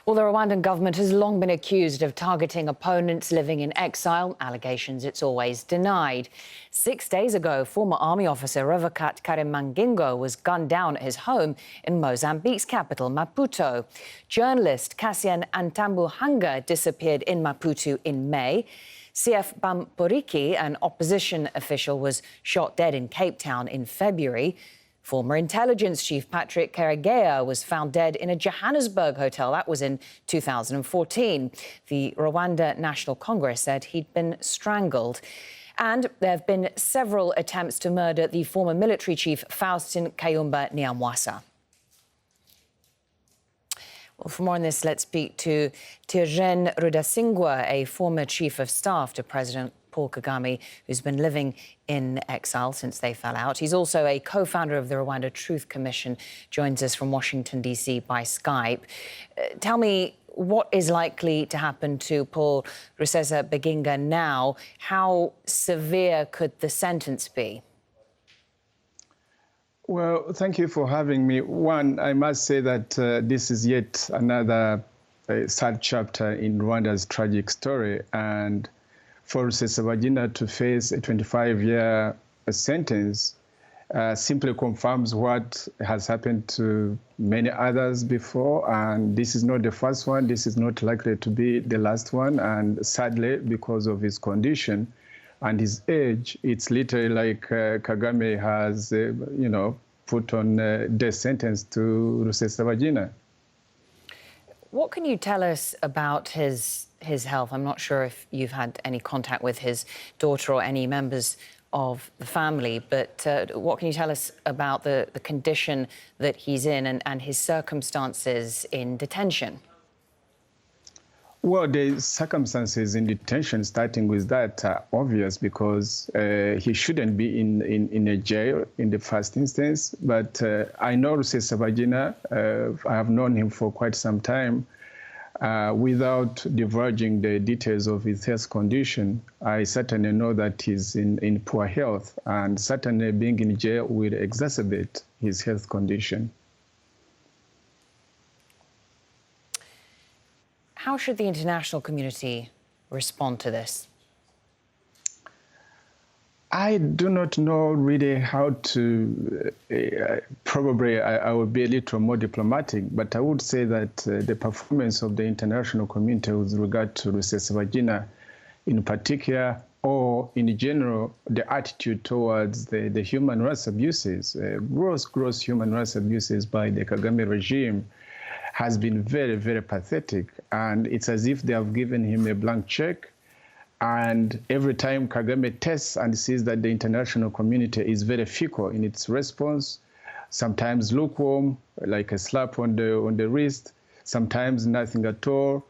Well, the Rwandan government has long been accused of targeting opponents living in exile, allegations it's always denied. 6 days ago, former army officer Revocat Karemangingo was gunned down at his home in Mozambique's capital, Maputo. Journalist Cassian Antambuhanga disappeared in Maputo in May. CF Bamporiki, an opposition official, was shot dead in Cape Town in February. Former intelligence chief Patrick Karegeya was found dead in a Johannesburg hotel. That was in 2014. The Rwanda National Congress said he'd been strangled. And there have been several attempts to murder the former military chief Faustin Kayumba Nyamwasa. Well, for more on this, let's speak to Tierjen Rudasingwa, a former chief of staff to President Paul Kagame, who's been living in exile since they fell out. He's also a co-founder of the Rwanda Truth Commission, joins us from Washington, D.C. by Skype. Tell me, what is likely to happen to Paul Rusesabagina now? How severe could the sentence be? Well, thank you for having me. One, I must say that this is yet another sad chapter in Rwanda's tragic story. And for Rusesabagina to face a 25-year sentence simply confirms what has happened to many others before. And this is not the first one. This is not likely to be the last one. And sadly, because of his condition and his age, it's literally like Kagame has, put on a death sentence to Rusesabagina. What can you tell us about his health? I'm not sure if you've had any contact with his daughter or any members of the family, but what can you tell us about the condition that he's in and his circumstances in detention? Well, the circumstances in detention, starting with that, are obvious because he shouldn't be in a jail in the first instance. But I know Rusesabagina. I have known him for quite some time. Without diverging the details of his health condition, I certainly know that he's in poor health, and certainly being in jail will exacerbate his health condition. How should the international community respond to this? I do not know really how to, probably I will be a little more diplomatic, but I would say that the performance of the international community with regard to Rusesabagina in particular, or in general, the attitude towards the human rights abuses, gross human rights abuses by the Kagame regime, has been very, very pathetic. And it's as if they have given him a blank check. And every time Kagame tests and sees that the international community is very fickle in its response, sometimes lukewarm, like a slap on the wrist, sometimes nothing at all.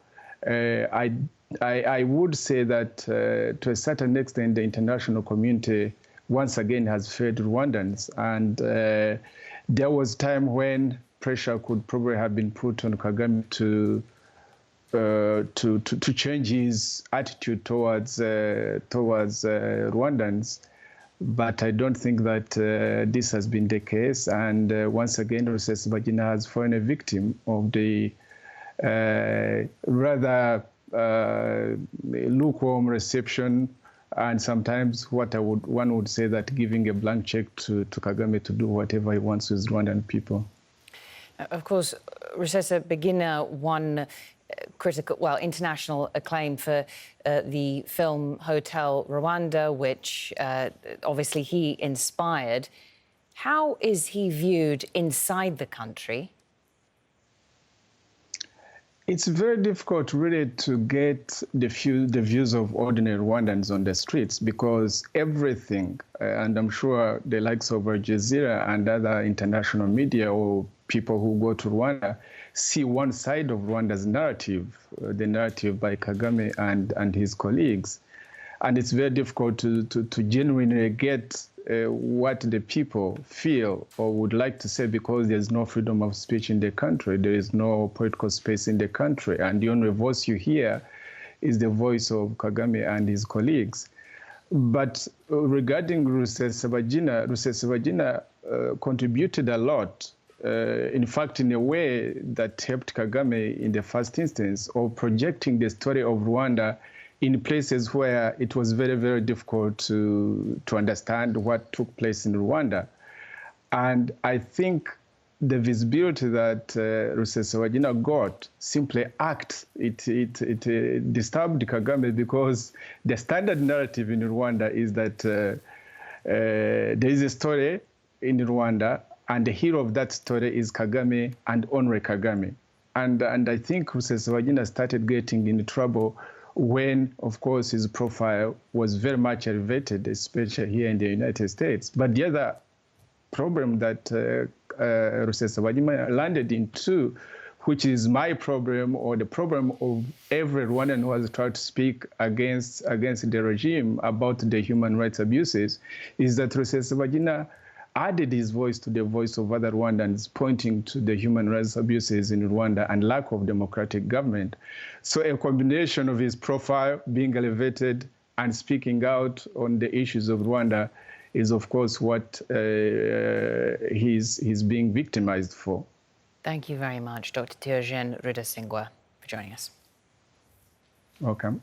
I would say that to a certain extent, the international community once again has failed Rwandans. And there was time when pressure could probably have been put on Kagame to change his attitude towards Rwandans, but I don't think that this has been the case. And once again, Rusesabagina has fallen a victim of the rather lukewarm reception, and sometimes one would say that giving a blank check to Kagame to do whatever he wants with Rwandan people. Of course, Rusesabagina won international acclaim for the film Hotel Rwanda, which obviously he inspired. How is he viewed inside the country? It's very difficult really to get the views of ordinary Rwandans on the streets, because everything, and I'm sure the likes of Jazeera and other international media or people who go to Rwanda see one side of Rwanda's narrative, the narrative by Kagame and his colleagues. And it's very difficult to genuinely get what the people feel or would like to say, because there's no freedom of speech in the country. There is no political space in the country. And the only voice you hear is the voice of Kagame and his colleagues. But regarding Rusesabagina contributed a lot in fact, in a way that helped Kagame in the first instance of projecting the story of Rwanda in places where it was very, very difficult to understand what took place in Rwanda. And I think the visibility that Rusesabagina got simply acts. It disturbed Kagame because the standard narrative in Rwanda is that there is a story in Rwanda, and the hero of that story is Kagame and Honoré Kagame. And I think Rusesabagina started getting into trouble when, of course, his profile was very much elevated, especially here in the United States. But the other problem that Rusesabagina landed into, which is my problem or the problem of every Rwandan who has tried to speak against the regime about the human rights abuses, is that Rusesabagina added his voice to the voice of other Rwandans, pointing to the human rights abuses in Rwanda and lack of democratic government. So a combination of his profile being elevated and speaking out on the issues of Rwanda is, of course, what he's being victimized for. Thank you very much, Dr. Rudasingwa, for joining us. Welcome.